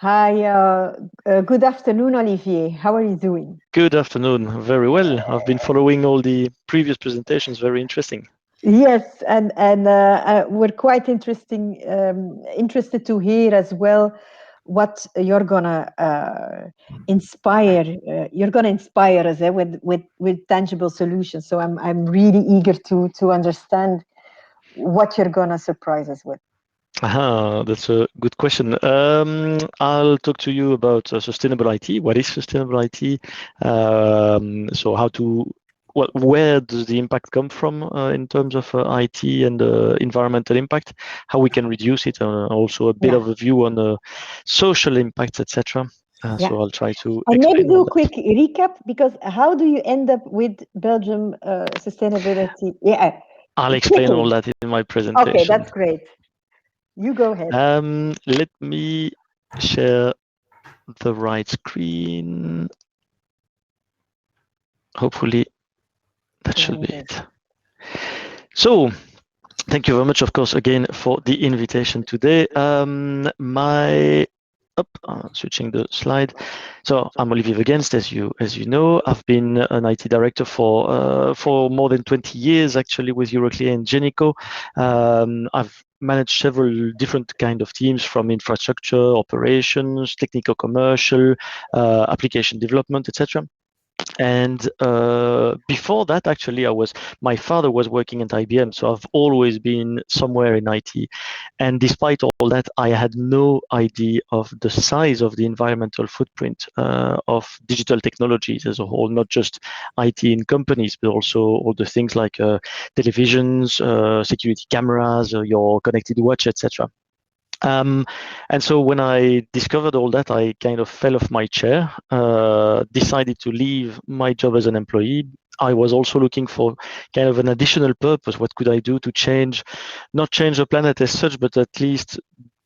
Hi, good afternoon, Olivier. How are you doing? Good afternoon. Very well. I've been following all the previous presentations. Very interesting. Yes, and we're quite interested to hear as well what you're gonna inspire. You're gonna inspire us with tangible solutions. So I'm really eager to understand what you're gonna surprise us with. That's a good question. I'll talk to you about sustainable IT. What is sustainable IT? So how to, well, where does the impact come from in terms of IT and environmental impact? How we can reduce it? Also a bit Yeah, of a view on the social impacts, etc. yeah. So I'll try to And maybe explain do all a that. quick recap because how do you end up with Belgium sustainability? Yeah, I'll explain all quickly. that in my Okay, presentation. that's great. You go ahead. Let me share the right screen. Hopefully that There should be it is. it. So thank you very much, of course, again for the invitation today. Switching the slide. So I'm Olivier Vergeynst, as you know. I've been an IT director for more than 20 years, actually, with Euroclear and Genico. I've managed several different kind of teams, from infrastructure, operations, technical, commercial, application development, etc. And before that, actually, my father was working at IBM, so I've always been somewhere in IT. And despite all that, I had no idea of the size of the environmental footprint of digital technologies as a whole, not just IT in companies, but also all the things like televisions, security cameras, your connected watch, etc. Um, and so when I discovered all that, I kind of fell off my chair, decided to leave my job as an employee. I was also looking for kind of an additional purpose. What could I do to not change the planet as such, but at least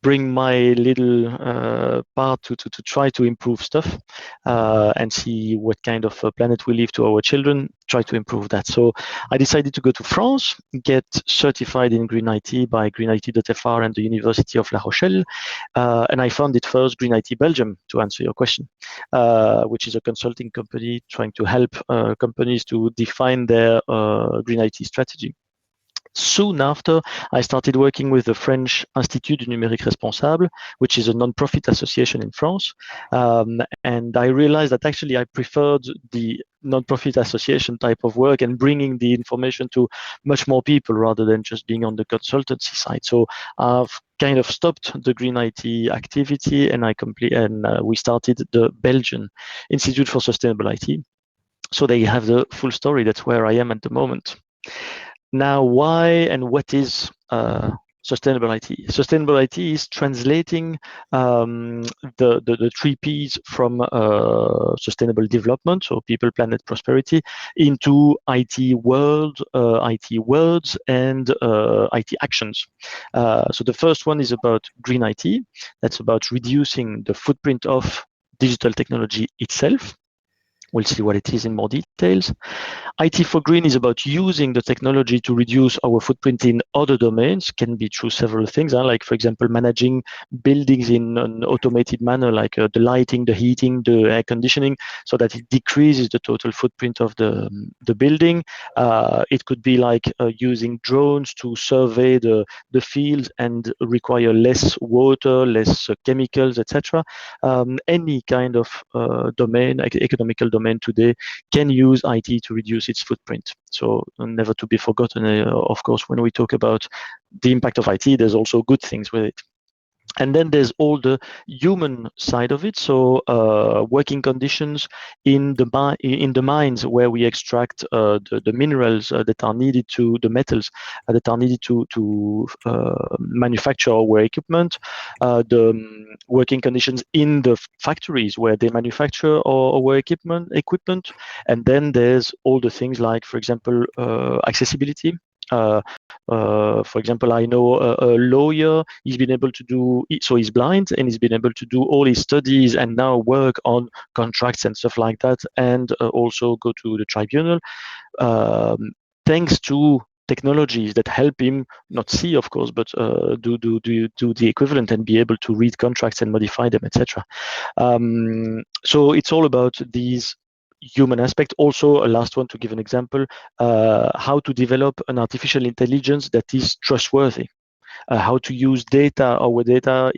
bring my little part to try to improve stuff and see what kind of planet we leave to our children, try to improve that. So I decided to go to France, get certified in Green IT by greenit.fr and the University of La Rochelle. And I founded first Green IT Belgium, to answer your question, which is a consulting company trying to help companies to define their Green IT strategy. Soon after, I started working with the French Institut du Numérique Responsable, which is a non-profit association in France. And I realized that actually I preferred the non-profit association type of work and bringing the information to much more people rather than just being on the consultancy side. So I've kind of stopped the Green IT activity, and we started the Belgian Institute for Sustainable IT. So they have the full story. That's where I am at the moment. Now, why and what is sustainable IT? Sustainable IT is translating the three Ps from sustainable development, so people, planet, prosperity, into IT world, IT words, and IT actions. So the first one is about green IT. That's about reducing the footprint of digital technology itself. We'll see what it is in more details. IT for Green is about using the technology to reduce our footprint in other domains, can be through several things, like, for example, managing buildings in an automated manner, like the lighting, the heating, the air conditioning, so that it decreases the total footprint of the building. It could be like using drones to survey the fields and require less water, less chemicals, etc. Any kind of domain, economical domain today, can use IT to reduce its footprint. So never to be forgotten, of course, when we talk about the impact of IT, there's also good things with it. And then there's all the human side of it. So working conditions in the mines where we extract the minerals that are needed the metals that are needed to manufacture our equipment. The working conditions in the factories where they manufacture our equipment. And then there's all the things like, for example, accessibility. Uh, for example, I know a lawyer. He's blind, and he's been able to do all his studies and now work on contracts and stuff like that, and also go to the tribunal, um, thanks to technologies that help him not see, of course, but do the equivalent and be able to read contracts and modify them, etc. So it's all about these human aspect. Also, a last one to give an example, how to develop an artificial intelligence that is trustworthy. How to use our data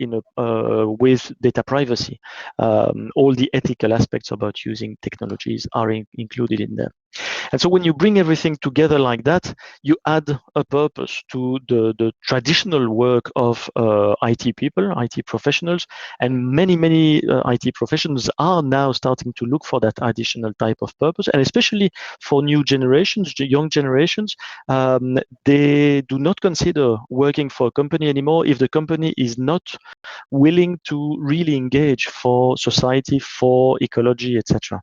with data privacy. All the ethical aspects about using technologies are included in there. And so when you bring everything together like that, you add a purpose to the traditional work of IT people, IT professionals, and many IT professionals are now starting to look for that additional type of purpose, and especially for new generations, young generations, they do not consider working for a company anymore if the company is not willing to really engage for society, for ecology, etc.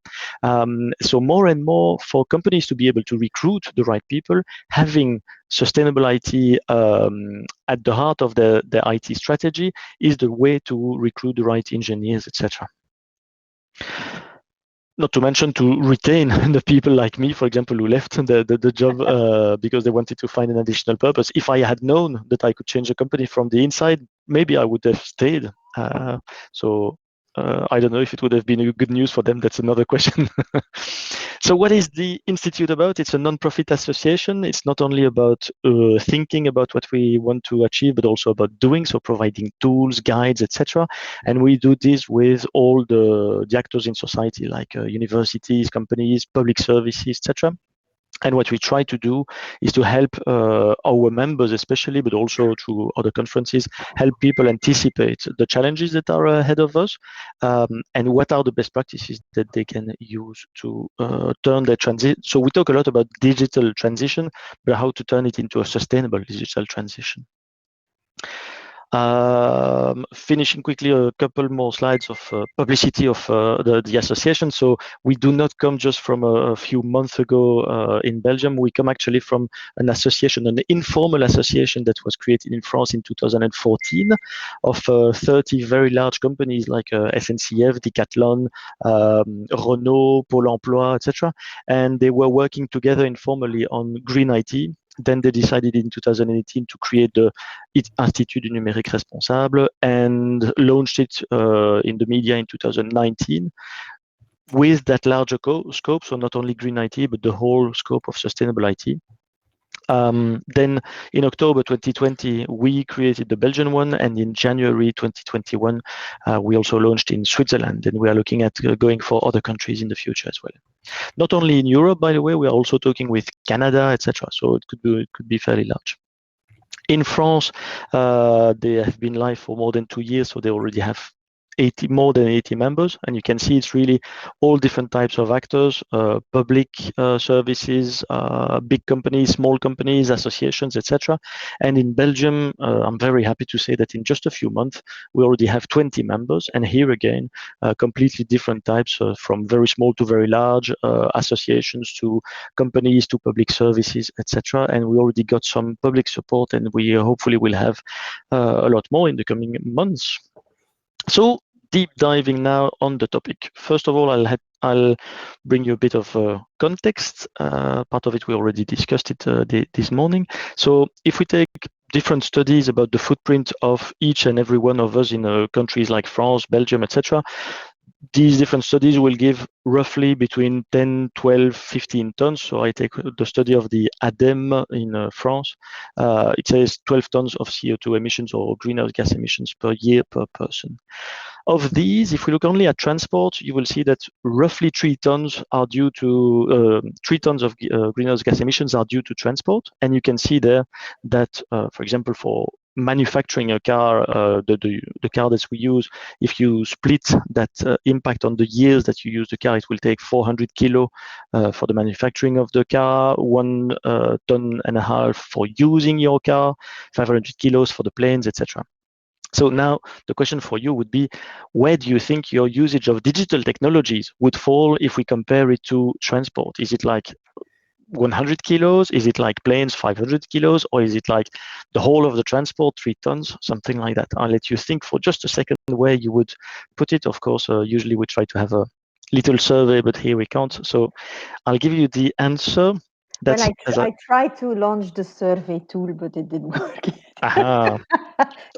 So more and more for companies to be able to recruit the right people, having sustainable IT at the heart of the IT strategy is the way to recruit the right engineers, etc. Not to mention to retain the people like me, for example, who left the job because they wanted to find an additional purpose. If I had known that I could change a company from the inside, maybe I would have stayed. So I don't know if it would have been a good news for them. That's another question. So what is the Institute about? It's a non-profit association. It's not only about thinking about what we want to achieve, but also about doing, so providing tools, guides, etc. And we do this with all the actors in society, like universities, companies, public services, etc. And what we try to do is to help our members, especially, but also through other conferences, help people anticipate the challenges that are ahead of us, and what are the best practices that they can use to turn their transition. So we talk a lot about digital transition, but how to turn it into a sustainable digital transition. Finishing quickly a couple more slides of publicity of the association. So we do not come just from a few months ago in Belgium. We come actually from an association, an informal association that was created in France in 2014 of 30 very large companies like SNCF, Decathlon, Renault, Pôle emploi, etc. And they were working together informally on green IT. Then they decided in 2018 to create the Institut du Numérique Responsable and launched it in the media in 2019 with that larger scope. So not only green IT, but the whole scope of sustainable IT. Then in October 2020, we created the Belgian one, and in January 2021, we also launched in Switzerland, and we are looking at going for other countries in the future as well. Not only in Europe, by the way, we are also talking with Canada, etc. So it could be fairly large. In France, they have been live for more than 2 years, so they already have more than 80 members, and you can see it's really all different types of actors, public services, big companies, small companies, associations, etc. And in Belgium, I'm very happy to say that in just a few months, we already have 20 members, and here again, completely different types, from very small to very large, associations to companies to public services, etc. And we already got some public support, and we hopefully will have a lot more in the coming months. So deep diving now on the topic. First of all, I'll bring you a bit of context. Part of it we already discussed it this morning. So if we take different studies about the footprint of each and every one of us in countries like France, Belgium, etc., these different studies will give roughly between 10, 12, 15 tons. So I take the study of the ADEME in France. It says 12 tons of CO2 emissions or greenhouse gas emissions per year per person. Of these, if we look only at transport, you will see that roughly 3 tons are due to 3 tons of greenhouse gas emissions are due to transport. And you can see there that, for example, for manufacturing a car, the car that we use, if you split that impact on the years that you use the car, it will take 400 kilo for the manufacturing of the car, 1.5 tons for using your car, 500 kilos for the planes, etc. So now the question for you would be, where do you think your usage of digital technologies would fall if we compare it to transport? Is it like 100 kilos? Is it like planes 500 kilos? Or is it like the whole of the transport 3 tons? Something like that. I'll let you think for just a second where you would put it. Of course, usually we try to have a little survey, but here we can't. So I'll give you the answer. Well, That's as I. I tried to launch the survey tool, but it didn't work. Aha.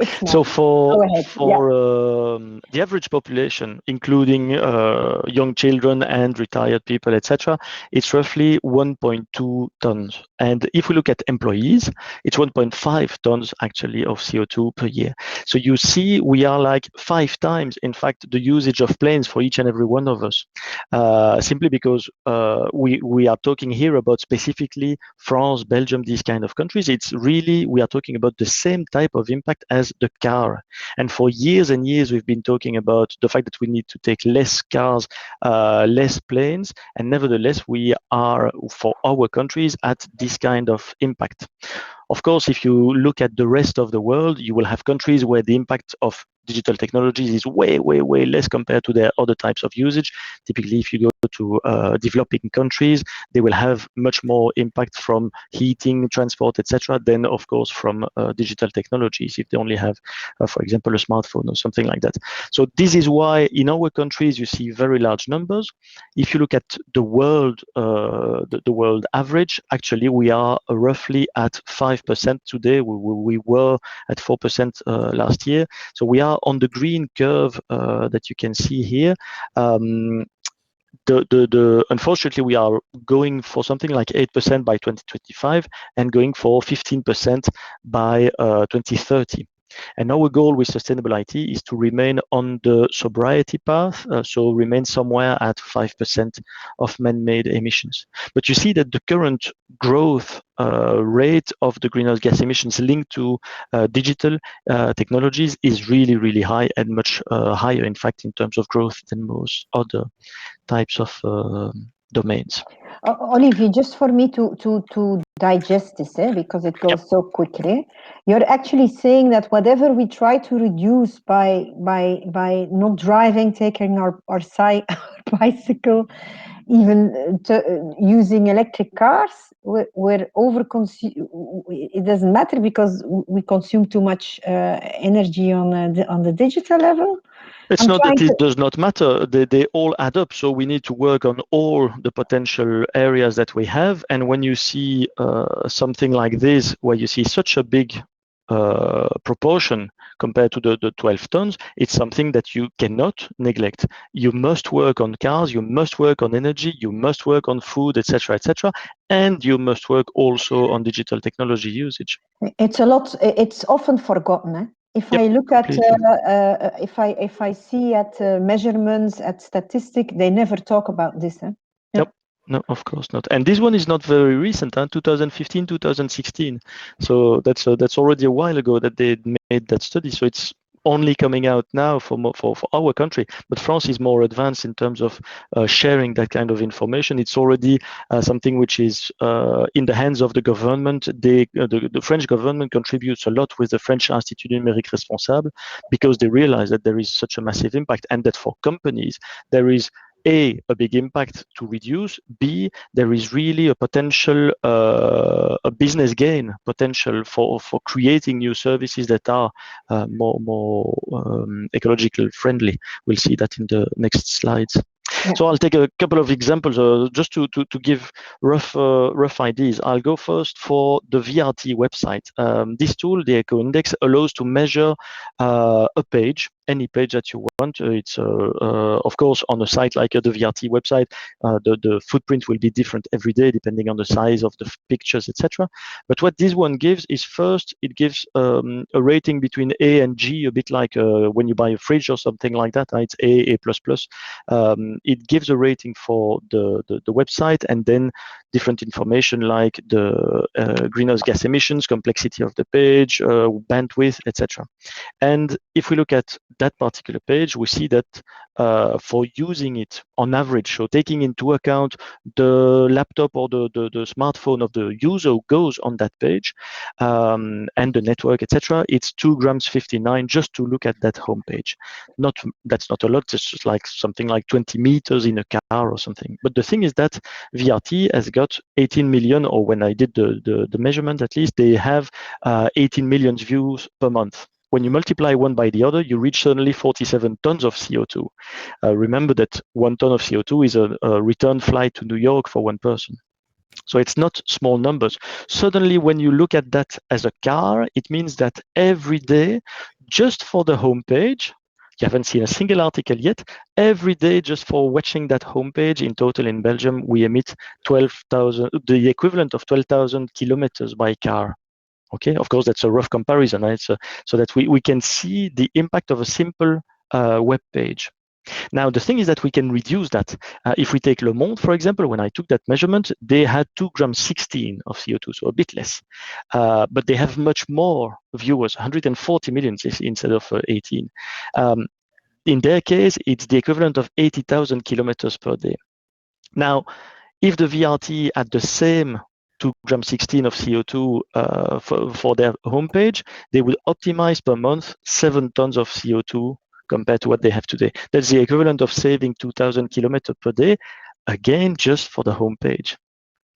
It's So small. for Go ahead. Yeah. the average population, including young children and retired people, etc., it's roughly 1.2 tons. And if we look at employees, it's 1.5 tons actually of CO2 per year. So you see, we are like 5 times, in fact, the usage of planes for each and every one of us. Simply because we are talking here about specifically France, Belgium, these kind of countries. It's really, we are talking about the same type of impact as the car. And for years and years, we've been talking about the fact that we need to take less cars, less planes, and nevertheless, we are, for our countries, at this kind of impact. Of course, if you look at the rest of the world, you will have countries where the impact of digital technologies is way, way, way less compared to their other types of usage. Typically, if you go to developing countries, they will have much more impact from heating, transport, etc., than, of course, from digital technologies, if they only have, for example, a smartphone or something like that. So this is why in our countries, you see very large numbers. If you look at the world, the world average, actually, we are roughly at 5% today. We were at 4% last year. So we are on the green curve that you can see here. Unfortunately, we are going for something like 8% by 2025 and going for 15% by 2030. And our goal with sustainable IT is to remain on the sobriety path, so remain somewhere at 5% of man-made emissions. But you see that the current growth rate of the greenhouse gas emissions linked to digital technologies is really, really high, and much higher, in fact, in terms of growth than most other types of domains. Olivier, just for me to digest this, because it Yep. goes so quickly, you're actually saying that whatever we try to reduce by not driving, taking our bicycle, even using electric cars, we're over it doesn't matter because we consume too much energy on the digital level. It's I'm not trying that to. it does not matter. They all add up. So we need to work on all the potential areas that we have. And when you see something like this, where you see such a big proportion compared to the 12 tons, it's something that you cannot neglect. You must work on cars, you must work on energy, you must work on food, etc., etc., and you must work also on digital technology usage. It's a lot. It's often forgotten. If Yep, I look at, completely. if I see at measurements, at statistic, they never talk about this. Yeah. Nope. No, of course not. And this one is not very recent, 2015, 2016. So that's already a while ago that they made that study. So it's only coming out now for our country. But France is more advanced in terms of sharing that kind of information. It's already something which is in the hands of the government. The French government contributes a lot with the French Institut Numérique Responsable because they realize that there is such a massive impact, and that for companies, there is a big impact to reduce. B, there is really a potential, a business gain potential for creating new services that are more ecological friendly. We'll see that in the next slides. Yeah. So I'll take a couple of examples just to give rough ideas. I'll go first for the VRT website. This tool, the Eco Index, allows to measure a page, any page that you want. It's of course on a site like the VRT website, the footprint will be different every day depending on the size of the pictures, etc. But what this one gives is, first, it gives a rating between A and G, a bit like when you buy a fridge or something like that. It's A++. It gives a rating for the website, and then different information like the greenhouse gas emissions, complexity of the page, bandwidth, etc. And if we look at that particular page, we see that for using it on average, so taking into account the laptop or the smartphone of the user who goes on that page, and the network, etc., it's 2 grams 59 just to look at that homepage. That's not a lot. It's just like something like 20 meters in a car or something. But the thing is that VRT has got 18 million, or when I did the measurement, at least they have 18 million views per month. When you multiply one by the other, you reach suddenly 47 tons of CO2. Remember that 1 ton of CO2 is a return flight to New York for one person. So it's not small numbers. Suddenly, when you look at that as a car, it means that every day, just for the homepage, you haven't seen a single article yet. Every day, just for watching that homepage, in total in Belgium, we emit 12,000, the equivalent of 12,000 kilometers by car. Okay, of course, that's a rough comparison, right? So that we can see the impact of a simple web page. Now, the thing is that we can reduce that. If we take Le Monde, for example, when I took that measurement, they had 2 grams 16 of CO2, so a bit less. But they have much more viewers, 140 million instead of 18. In their case, it's the equivalent of 80,000 kilometers per day. Now, if the VRT had the same 2 grams 16 of CO2 for their homepage, they would optimize per month 7 tons of CO2 compared to what they have today. That's the equivalent of saving 2,000 kilometers per day, again, just for the homepage.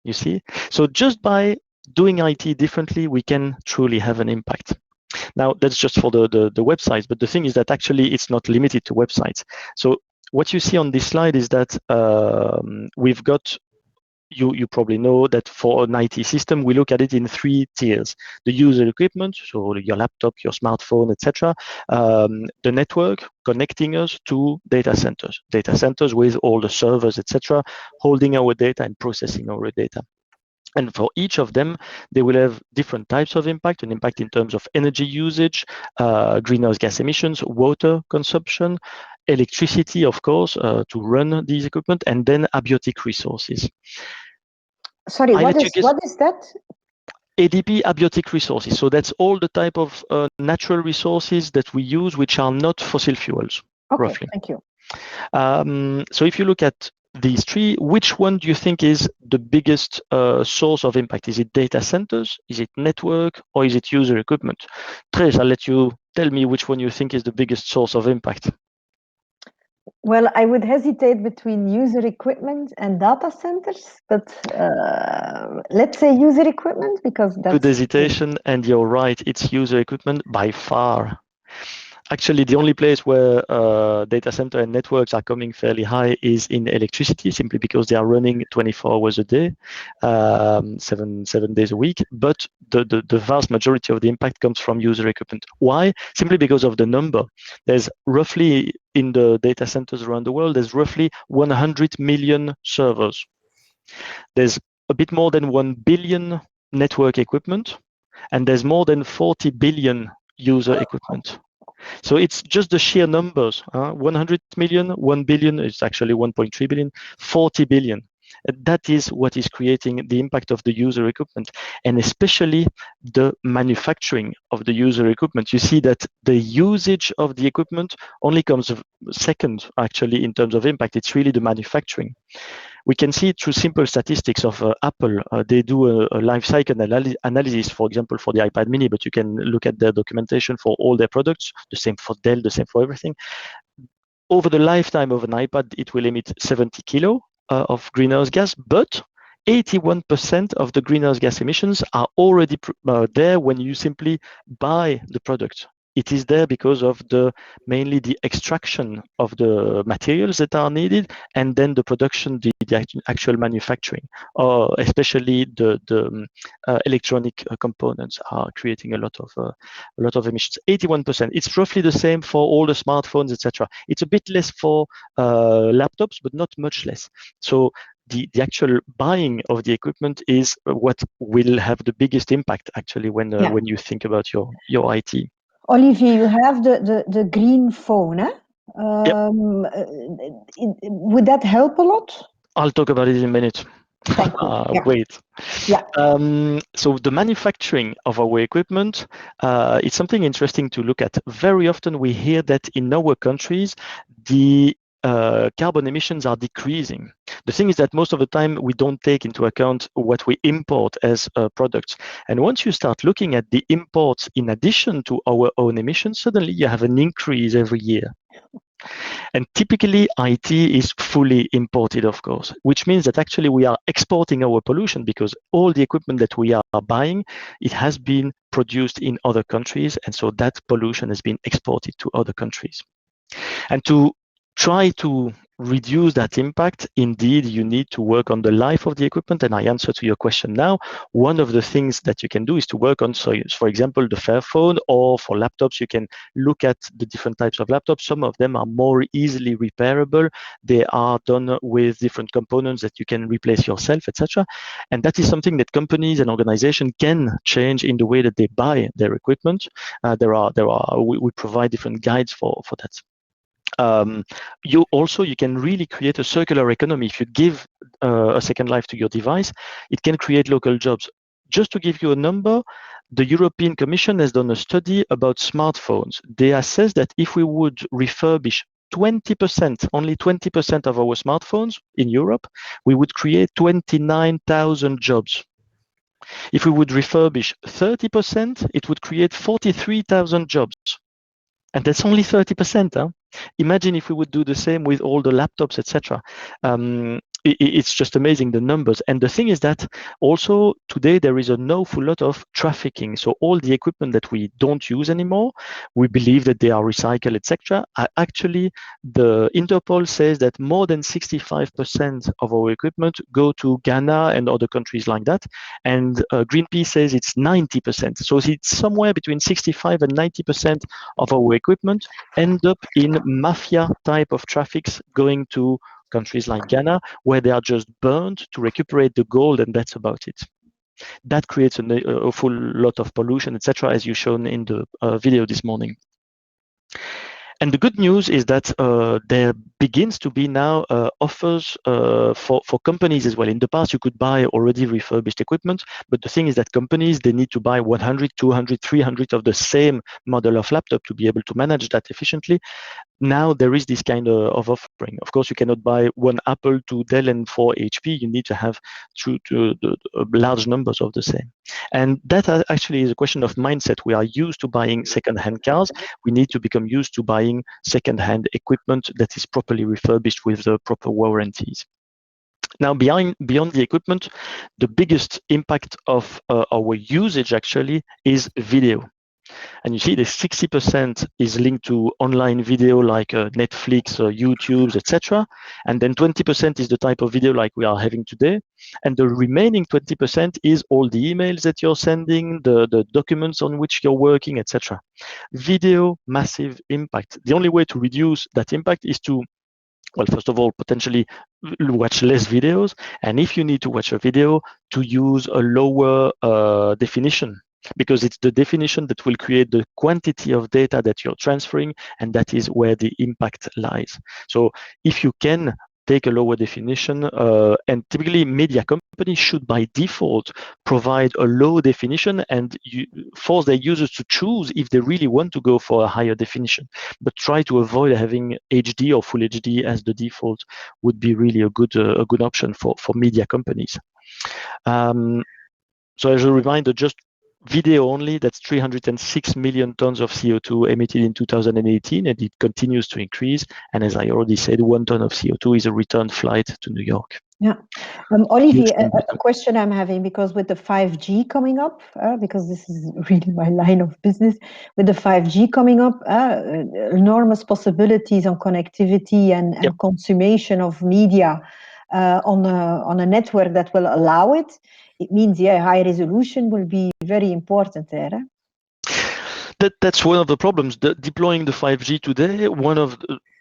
You see? So just by doing IT differently, we can truly have an impact. Now, that's just for the websites, but the thing is that actually it's not limited to websites. So what you see on this slide is that we've got, you probably know that for an IT system, we look at it in 3 tiers: the user equipment, so your laptop, your smartphone, etc., the network connecting us to data centers with all the servers, etc., holding our data and processing our data. And for each of them, they will have different types of impact: an impact in terms of energy usage, greenhouse gas emissions, water consumption, electricity, of course, to run these equipment, and then abiotic resources. Sorry, I what let you guess. is that? ADP, abiotic resources. So that's all the type of natural resources that we use which are not fossil fuels, Okay, roughly. thank you. So if you look at these 3, which one do you think is the biggest source of impact? Is it data centers, is it network, or is it user equipment? Trace, I'll let you tell me which one you think is the biggest source of impact. Well, I would hesitate between user equipment and data centers, but let's say user equipment, because that's Good hesitation, and you're right, it's user equipment by far. Actually, the only place where data center and networks are coming fairly high is in electricity, simply because they are running 24 hours a day, 7 days a week. But the vast majority of the impact comes from user equipment. Why? Simply because of the number. There's roughly, in the data centers around the world, there's roughly 100 million servers. There's a bit more than 1 billion network equipment, and there's more than 40 billion user equipment. So it's just the sheer numbers. 100 million, 1 billion, it's actually 1.3 billion, 40 billion. That is what is creating the impact of the user equipment, and especially the manufacturing of the user equipment. You see that the usage of the equipment only comes second, actually, in terms of impact. It's really the manufacturing. We can see it through simple statistics of Apple. They do a life cycle analysis, for example, for the iPad mini, but you can look at their documentation for all their products, the same for Dell, the same for everything. Over the lifetime of an iPad, it will emit 70 kilo of greenhouse gas, but 81% of the greenhouse gas emissions are already there when you simply buy the product. It is there because of mainly the extraction of the materials that are needed, and then the production, the actual manufacturing, or especially the electronic components are creating a lot of emissions. 81%. It's roughly the same for all the smartphones, etc. It's a bit less for laptops, but not much less. So the actual buying of the equipment is what will have the biggest impact, actually, when you think about your IT. Olivier, you have the green phone, eh? Yep. Would that help a lot? I'll talk about it in a minute. Thank you. Wait. Yeah. So the manufacturing of our equipment, it's something interesting to look at. Very often we hear that in our countries, the carbon emissions are decreasing. The thing is that most of the time we don't take into account what we import as products. And once you start looking at the imports in addition to our own emissions, suddenly you have an increase every year. And typically IT is fully imported, of course, which means that actually we are exporting our pollution, because all the equipment that we are buying, it has been produced in other countries. And so that pollution has been exported to other countries. And to try to reduce that impact, indeed, you need to work on the life of the equipment. And I answer to your question now. One of the things that you can do is to work on, so for example, the Fairphone, or for laptops, you can look at the different types of laptops. Some of them are more easily repairable. They are done with different components that you can replace yourself, etc. And that is something that companies and organizations can change in the way that they buy their equipment. We provide different guides for that. You can really create a circular economy. If you give a second life to your device, it can create local jobs. Just to give you a number, the European Commission has done a study about smartphones. They assess that if we would refurbish 20%, only 20% of our smartphones in Europe, we would create 29,000 jobs. If we would refurbish 30%, it would create 43,000 jobs. And that's only 30%. Huh? Imagine if we would do the same with all the laptops, etc. It's just amazing, the numbers. And the thing is that also today there is an awful lot of trafficking. So all the equipment that we don't use anymore, we believe that they are recycled, etc. Actually, the Interpol says that more than 65% of our equipment go to Ghana and other countries like that. And Greenpeace says it's 90%. So it's somewhere between 65 and 90% of our equipment end up in mafia type of traffics going to countries like Ghana, where they are just burned to recuperate the gold, and that's about it. That creates a full lot of pollution, etc., as you shown in the video this morning. And the good news is that there begins to be now offers for companies as well. In the past, you could buy already refurbished equipment, but the thing is that companies, they need to buy 100, 200, 300 of the same model of laptop to be able to manage that efficiently. Now there is this kind of offering. Of course, you cannot buy one Apple to Dell and 4 HP. You need to have large numbers of the same. And that actually is a question of mindset. We are used to buying second-hand cars. We need to become used to buying second-hand equipment that is properly refurbished with the proper warranties. Now, beyond the equipment, the biggest impact of our usage actually is video. And you see the 60% is linked to online video like Netflix, YouTube, etc. And then 20% is the type of video like we are having today. And the remaining 20% is all the emails that you're sending, the documents on which you're working, etc. Video, massive impact. The only way to reduce that impact is to, well, first of all, potentially watch less videos. And if you need to watch a video, to use a lower definition, because it's the definition that will create the quantity of data that you're transferring, and that is where the impact lies. So if you can take a lower definition, and typically media companies should by default provide a low definition and force their users to choose if they really want to go for a higher definition, but try to avoid having HD or full HD as the default would be really a good option for media companies. So as a reminder, just video only, that's 306 million tons of CO2 emitted in 2018, and it continues to increase. And as I already said, 1 ton of CO2 is a return flight to New York. Yeah. Olivier, a question I'm having, because with the 5G coming up, because this is really my line of business, with the 5G coming up, enormous possibilities on connectivity and Yep. consummation of media on a network that will allow it. It means, high resolution will be very important there. That's one of the problems. Deploying the 5G today,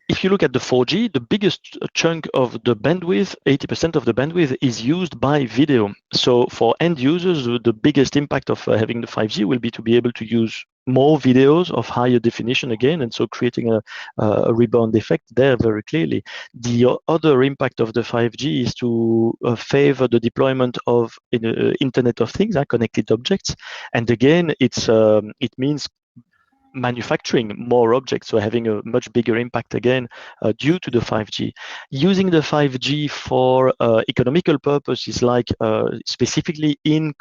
if you look at the 4G, the biggest chunk of the bandwidth, 80% of the bandwidth, is used by video. So for end users, the biggest impact of having the 5G will be to be able to use more videos of higher definition again, and so creating a rebound effect there very clearly. The other impact of the 5G is to favor the deployment of Internet of Things, connected objects. And again, it means manufacturing more objects, so having a much bigger impact again due to the 5G. Using the 5G for economical purposes, like specifically in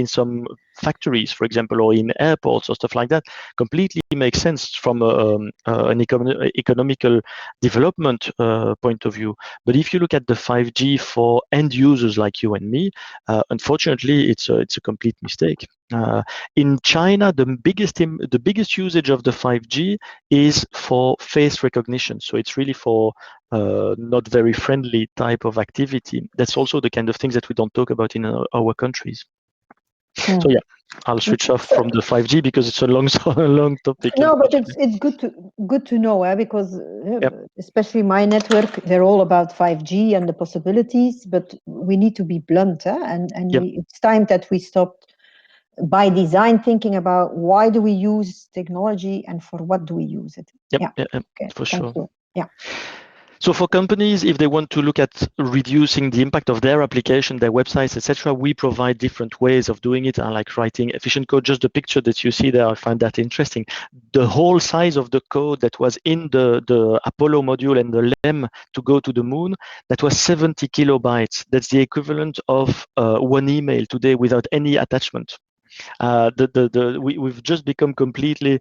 some factories, for example, or in airports or stuff like that, completely makes sense from an economical development point of view. But if you look at the 5G for end users like you and me, unfortunately, it's a complete mistake. In China, the biggest usage of the 5G is for face recognition. So it's really for not very friendly type of activity. That's also the kind of things that we don't talk about in our countries. So yeah, I'll switch off from the 5G because it's a long topic. No, but it's good to know, because especially my network, they're all about 5G and the possibilities. But we need to be blunt, and it's time that we stop by design thinking about why do we use technology and for what do we use it. Okay, for sure. Thank you. Yeah. So for companies, if they want to look at reducing the impact of their application, their websites, etc., we provide different ways of doing it. I like writing efficient code. Just the picture that you see there, I find that interesting. The whole size of the code that was in the Apollo module and the LEM to go to the moon, that was 70 kilobytes. That's the equivalent of one email today without any attachment. We've just become completely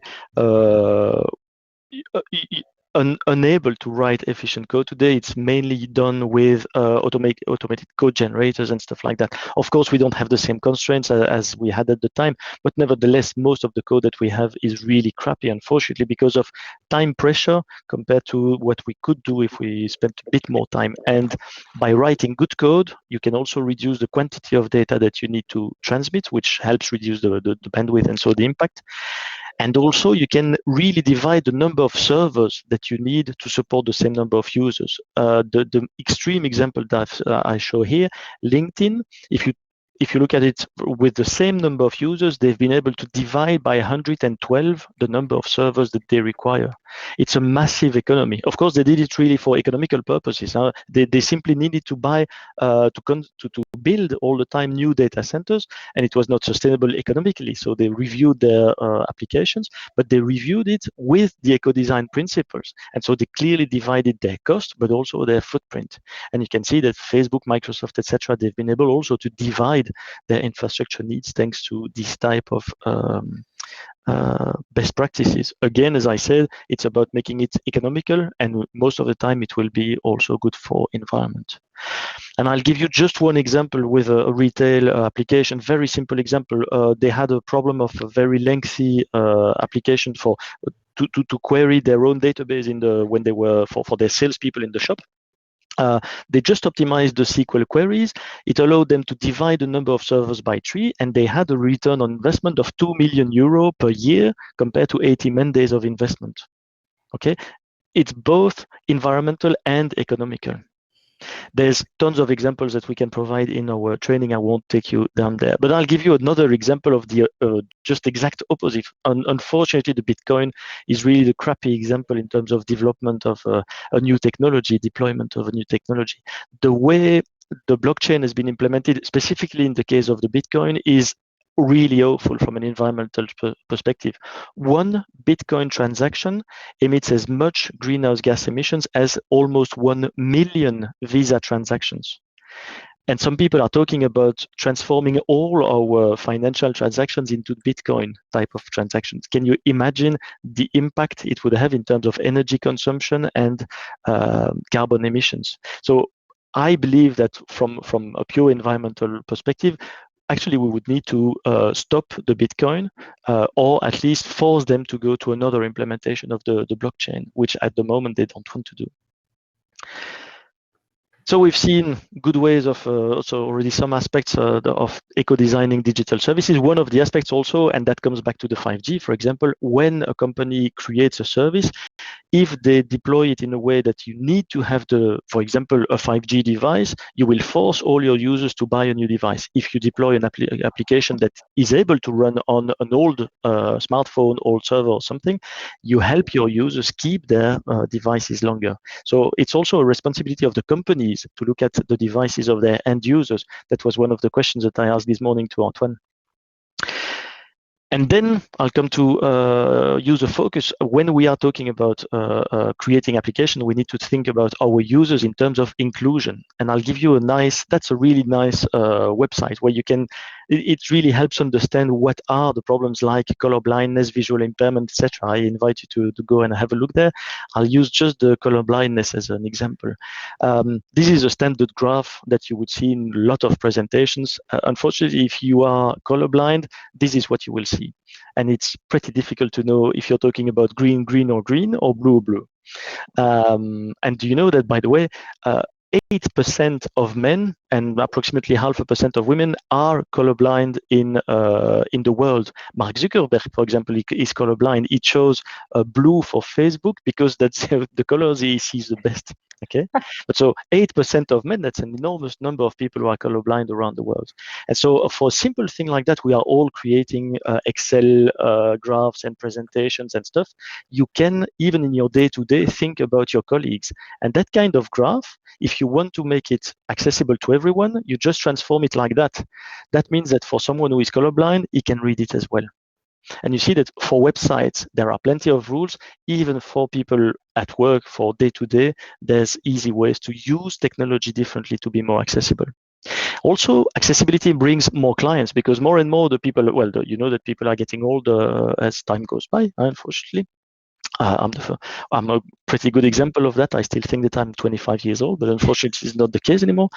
unable to write efficient code today. It's mainly done with automated code generators and stuff like that. Of course, we don't have the same constraints as we had at the time, but nevertheless, most of the code that we have is really crappy, unfortunately, because of time pressure compared to what we could do if we spent a bit more time. And by writing good code, you can also reduce the quantity of data that you need to transmit, which helps reduce the bandwidth and so the impact. And also, you can really divide the number of servers that you need to support the same number of users. The extreme example that I show here, LinkedIn, if you look at it with the same number of users, they've been able to divide by 112 the number of servers that they require. It's a massive economy. Of course, they did it really for economical purposes. They simply needed to buy, to build all the time new data centers, and it was not sustainable economically. So they reviewed their applications, but they reviewed it with the eco-design principles. And so they clearly divided their cost, but also their footprint. And you can see that Facebook, Microsoft, etc., they've been able also to divide their infrastructure needs thanks to this type of best practices. Again, as I said, it's about making it economical, and most of the time it will be also good for environment. And I'll give you just one example with a retail application, very simple example. They had a problem of a very lengthy application to query their own database when they were for their salespeople in the shop. They just optimized the SQL queries. It allowed them to divide the number of servers by 3, and they had a return on investment of 2 million euro per year compared to 80 man days of investment. Okay, it's both environmental and economical. There's tons of examples that we can provide in our training. I won't take you down there, but I'll give you another example of the just exact opposite. Unfortunately, the Bitcoin is really the crappy example in terms of development of a new technology, deployment of a new technology. The way the blockchain has been implemented, specifically in the case of the Bitcoin, is really awful from an environmental perspective. One Bitcoin transaction emits as much greenhouse gas emissions as almost 1 million Visa transactions. And some people are talking about transforming all our financial transactions into Bitcoin type of transactions. Can you imagine the impact it would have in terms of energy consumption and carbon emissions? So I believe that from a pure environmental perspective, actually, we would need to stop the Bitcoin or at least force them to go to another implementation of the blockchain, which at the moment they don't want to do. So we've seen good ways of also already some aspects of eco-designing digital services. One of the aspects also, and that comes back to the 5G, for example, when a company creates a service, if they deploy it in a way that you need to have for example, a 5G device, you will force all your users to buy a new device. If you deploy an application that is able to run on an old smartphone, old server or something, you help your users keep their devices longer. So it's also a responsibility of the companies to look at the devices of their end users. That was one of the questions that I asked this morning to Antoine. And then I'll come to user focus. When we are talking about creating application, we need to think about our users in terms of inclusion. And I'll give you that's a really nice website where you can it really helps understand what are the problems like color blindness, visual impairment, etc. I invite you to go and have a look there. I'll use just the color blindness as an example. This is a standard graph that you would see in a lot of presentations. Unfortunately, if you are colorblind, this is what you will see. And it's pretty difficult to know if you're talking about green, green, or green, or blue, blue. And do you know that, by the way, 8% of men and approximately 0.5% of women are colorblind in the world. Mark Zuckerberg, for example, is colorblind. He chose blue for Facebook because that's the colors he sees the best. Okay, but so 8% of men, that's an enormous number of people who are colorblind around the world. And so for a simple thing like that, we are all creating Excel graphs and presentations and stuff. You can, even in your day-to-day, think about your colleagues. And that kind of graph, if you want to make it accessible to everyone, you just transform it like that. That means that for someone who is colorblind, he can read it as well. And you see that for websites, there are plenty of rules. Even for people at work, for day-to-day, there's easy ways to use technology differently to be more accessible. Also, accessibility brings more clients because more and more the people, well, you know that people are getting older as time goes by, unfortunately. I'm a pretty good example of that. I still think that I'm 25 years old, but unfortunately, it's not the case anymore.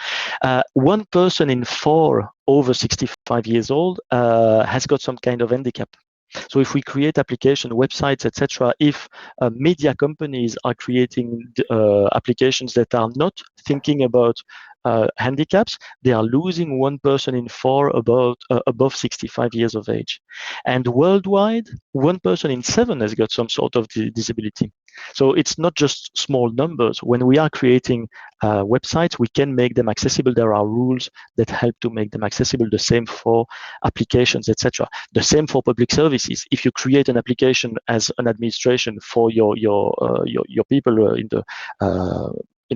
One person in 4 over 65 years old has got some kind of handicap. So if we create application, websites, etc., if media companies are creating applications that are not thinking about handicaps, they are losing one person in 4 above 65 years of age. And worldwide, one person in 7 has got some sort of disability. So it's not just small numbers. When we are creating websites, we can make them accessible. There are rules that help to make them accessible. The same for applications, etc. The same for public services. If you create an application as an administration for your people in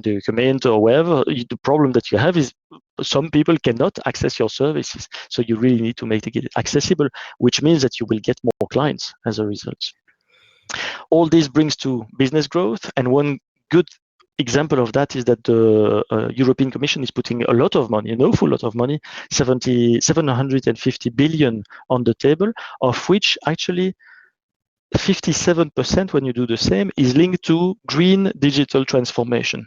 the command or wherever, the problem that you have is some people cannot access your services. So you really need to make it accessible, which means that you will get more clients as a result. All this brings to business growth. And one good example of that is that the European Commission is putting a lot of money, an awful lot of money, 750 billion on the table, of which actually 57%, when you do the same, is linked to green digital transformation.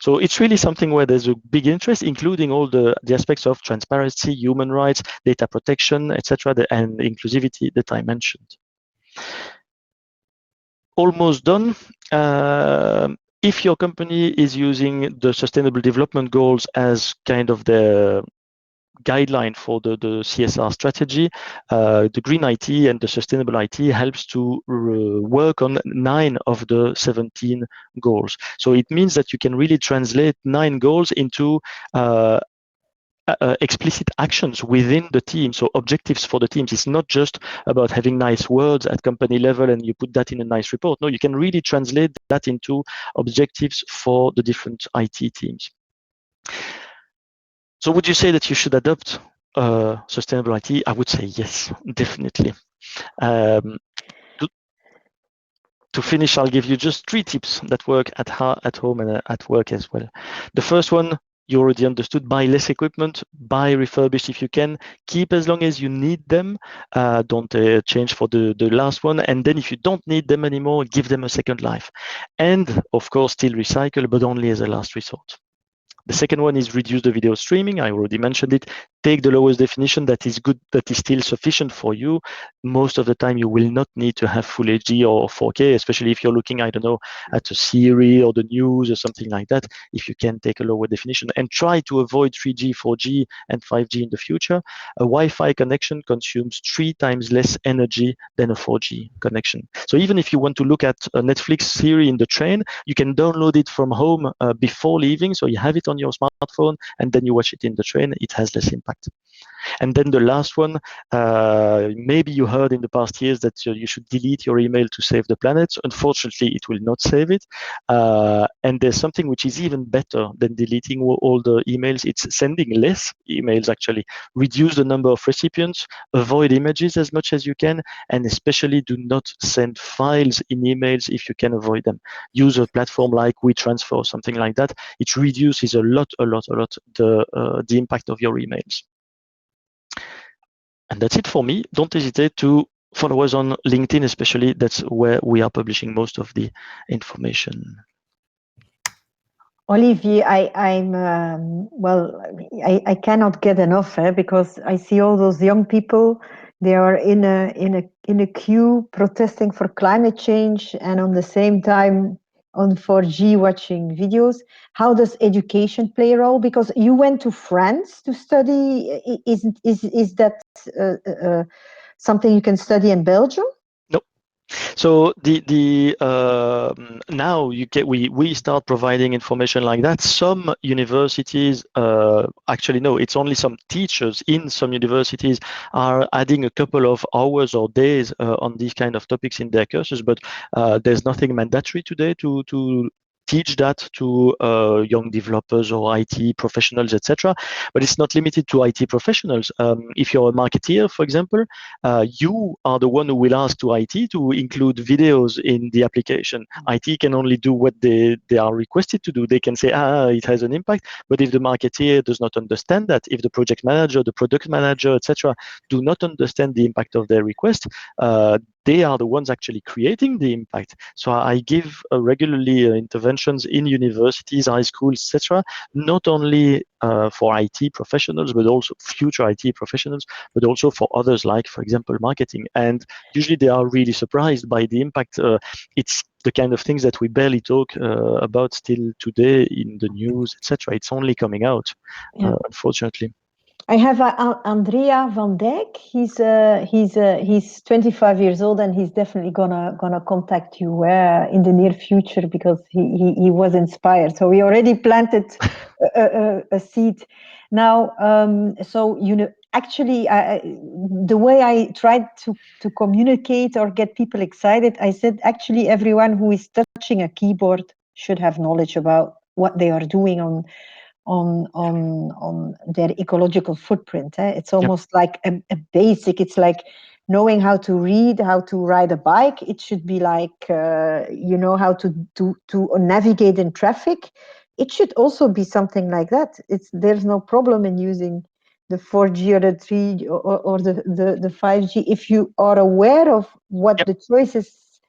So it's really something where there's a big interest, including all the aspects of transparency, human rights, data protection, etc., and inclusivity that I mentioned. Almost done. If your company is using the Sustainable Development Goals as kind of the guideline for the CSR strategy, the green IT and the sustainable IT helps to work on 9 of the 17 goals. So it means that you can really translate 9 goals into explicit actions within the team. So objectives for the teams. It's not just about having nice words at company level and you put that in a nice report. No, you can really translate that into objectives for the different IT teams. So would you say that you should adopt sustainable IT? I would say yes, definitely. To finish, I'll give you just 3 tips that work at home and at work as well. The first one, you already understood: buy less equipment, buy refurbished if you can, keep as long as you need them, don't change for the last one, and then if you don't need them anymore, give them a second life. And of course, still recycle, but only as a last resort. The second one is reduce the video streaming. I already mentioned it. Take the lowest definition that is good, that is still sufficient for you. Most of the time, you will not need to have full HD or 4K, especially if you're looking, I don't know, at a series or the news or something like that. If you can take a lower definition and try to avoid 3G, 4G, and 5G in the future. A Wi-Fi connection consumes 3 times less energy than a 4G connection. So even if you want to look at a Netflix series in the train, you can download it from home before leaving, so you have it on your smartphone, and then you watch it in the train. It has less impact. And then the last one, maybe you heard in the past years that you should delete your email to save the planet. Unfortunately, it will not save it. And there's something which is even better than deleting all the emails. It's sending less emails, actually. Reduce the number of recipients, avoid images as much as you can, and especially do not send files in emails if you can avoid them. Use a platform like WeTransfer or something like that. It reduces a lot the impact of your emails. And that's it for me. Don't hesitate to follow us on LinkedIn, especially. That's where we are publishing most of the information. Olivier, I cannot get enough, because I see all those young people. They are in a queue protesting for climate change, and on the same time on 4G watching videos. How does education play a role? Because you went to France to study. Is that something you can study in Belgium? No. So now we start providing information like that. Some universities actually no, it's only some teachers in some universities are adding a couple of hours or days on these kind of topics in their courses, but there's nothing mandatory today to teach that to young developers or IT professionals, etc. But it's not limited to IT professionals. If you're a marketeer, for example, you are the one who will ask to IT to include videos in the application. IT can only do what they are requested to do. They can say, it has an impact. But if the marketeer does not understand that, if the project manager, the product manager, etc., do not understand the impact of their request, they are the ones actually creating the impact. So I give regularly interventions in universities, high schools, etc., not only for IT professionals, but also future IT professionals, but also for others, like, for example, marketing. And usually they are really surprised by the impact. It's the kind of things that we barely talk about still today in the news, etc. It's only coming out, unfortunately. I have Andrea van Dijk. He's 25 years old, and he's definitely gonna contact you in the near future, because he was inspired. So we already planted a seed. Now, so actually, the way I tried to communicate or get people excited, I said actually everyone who is touching a keyboard should have knowledge about what they are doing on their ecological footprint. It's almost like a basic. It's like knowing how to read, how to ride a bike. It should be like how to navigate in traffic. It should also be something like that. There's no problem in using the 4G or the 3 or the 5G if you are aware of what the choices.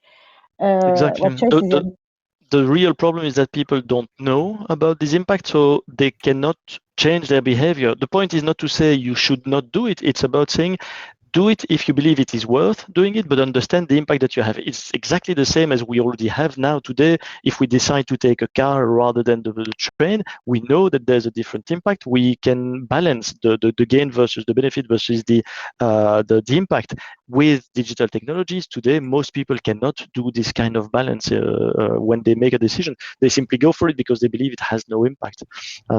Exactly. What choices The real problem is that people don't know about this impact, so they cannot change their behavior. The point is not to say you should not do it. It's about saying do it if you believe it is worth doing it, but understand the impact that you have. It's exactly the same as we already have now today. If we decide to take a car rather than the train, we know that there's a different impact. We can balance the gain versus the benefit versus the impact. With digital technologies today, most people cannot do this kind of balance when they make a decision. They simply go for it because they believe it has no impact.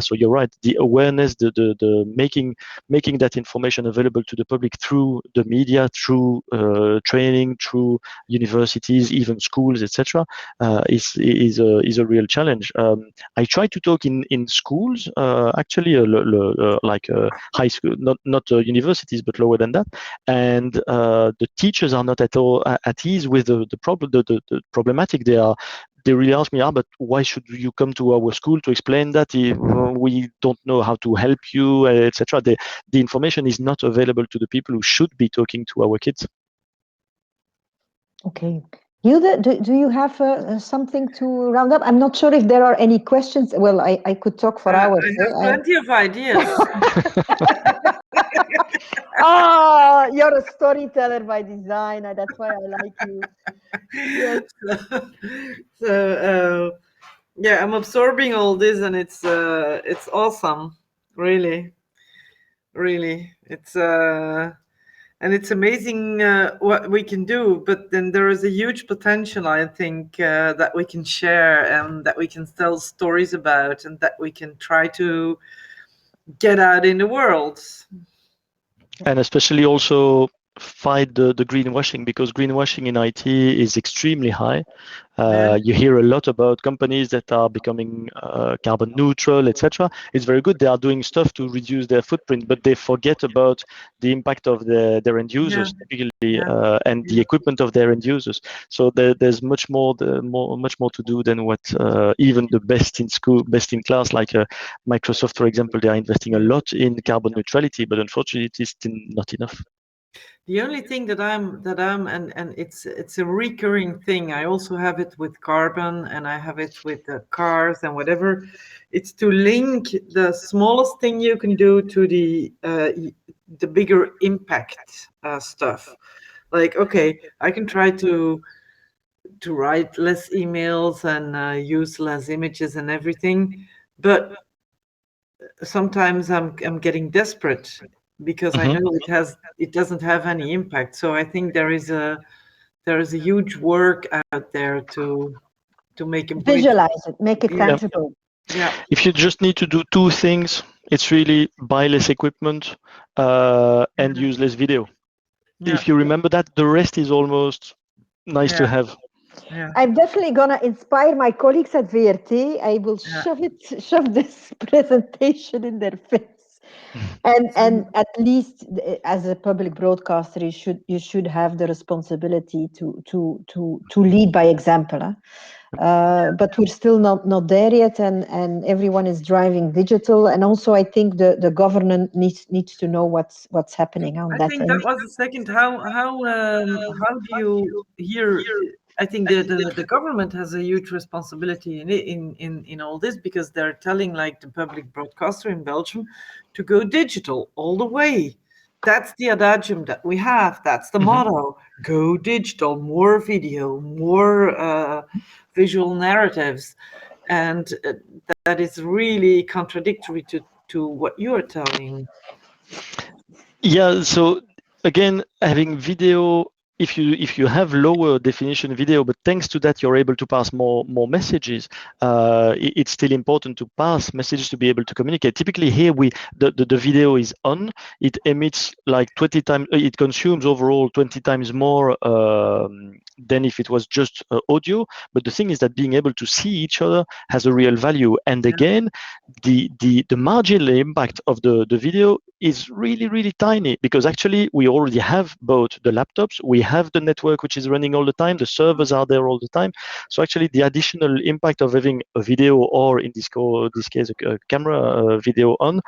So you're right. The awareness, the making that information available to the public through the media, through training, through universities, even schools, etc., is a real challenge. I try to talk in schools, actually, like high school, not universities, but lower than that, and the teachers are not at all at ease with the problem, the problematic. They really ask me, but why should you come to our school to explain that if we don't know how to help you, etc. The information is not available to the people who should be talking to our kids. Okay. Hilde, do you have something to round up? I'm not sure if there are any questions. Well, I could talk for hours. I have plenty of ideas. You're a storyteller by design. That's why I like you. Yes. So yeah, I'm absorbing all this, and it's awesome, really, really. And it's amazing what we can do. But then there is a huge potential, I think, that we can share and that we can tell stories about, and that we can try to get out in the world. And especially also fight the greenwashing, because greenwashing in IT is extremely high. You hear a lot about companies that are becoming carbon neutral, etc. It's very good. They are doing stuff to reduce their footprint, but they forget about the impact of their end users, typically, and the equipment of their end users. So there's much more to do than what even the best in school, best in class, like Microsoft, for example. They are investing a lot in carbon neutrality, but unfortunately, it is still not enough. The only thing that I'm and it's a recurring thing. I also have it with carbon and I have it with the cars and whatever. It's to link the smallest thing you can do to the bigger impact stuff. Like, okay, I can try to write less emails and use less images and everything, but sometimes I'm getting desperate because I know it doesn't have any impact. So I think there is a huge work out there to make a bridge. Visualize it, make it Yeah, tangible. yeah, If you just need to do two things, it's really buy less equipment and use less video. yeah, If you remember that, the rest is almost nice yeah, to have. yeah, I'm definitely gonna inspire my colleagues at VRT. I will yeah. shove this presentation in their face. And at least as a public broadcaster, you should have the responsibility to lead by example. Huh? But we're still not there yet, and everyone is driving digital. And also, I think the government needs to know what's happening on I that think that end. was the second. How do you hear? I think the government has a huge responsibility in all this because they're telling like the public broadcaster in Belgium to go digital all the way. That's the adagium that we have. That's the motto. Go digital, more video, more visual narratives, and that is really contradictory to what you are telling. Yeah, so again, having video, if you have lower definition video, but thanks to that you're able to pass more messages, it's still important to pass messages to be able to communicate. Typically here the video is on, it emits like 20 times, it consumes overall 20 times more than if it was just audio. But the thing is that being able to see each other has a real value. And again, the marginal impact of the video is really tiny because actually we already have both the laptops, we have the network which is running all the time, the servers are there all the time. So actually the additional impact of having a video, or in this case a camera video on,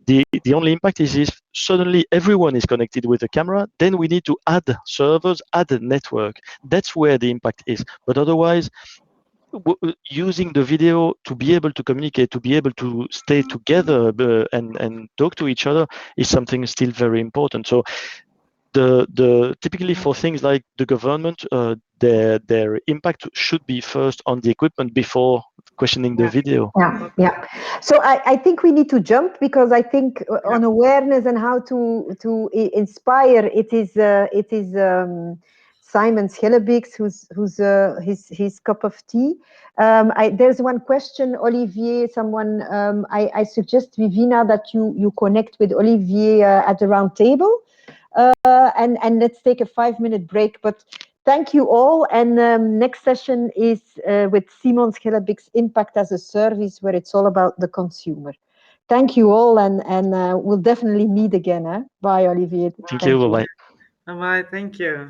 the only impact is if suddenly everyone is connected with a camera, then we need to add servers, add a network. That's where the impact is. But otherwise, using the video to be able to communicate, to be able to stay together and talk to each other is something still very important. So the typically for things like the government, their impact should be first on the equipment before questioning the Yeah. video. Yeah. So I think we need to jump because I think on awareness and how to inspire, it is Simon Schellebix who's his cup of tea. There's one question, Olivier. Someone I suggest Vivina that you connect with Olivier at the round table, and let's take a 5-minute break. But thank you all. And next session is with Simon Schellebix, Impact as a Service, where it's all about the consumer. Thank you all, and we'll definitely meet again. Bye, Olivier. Thank you. Bye bye. Bye. Thank you.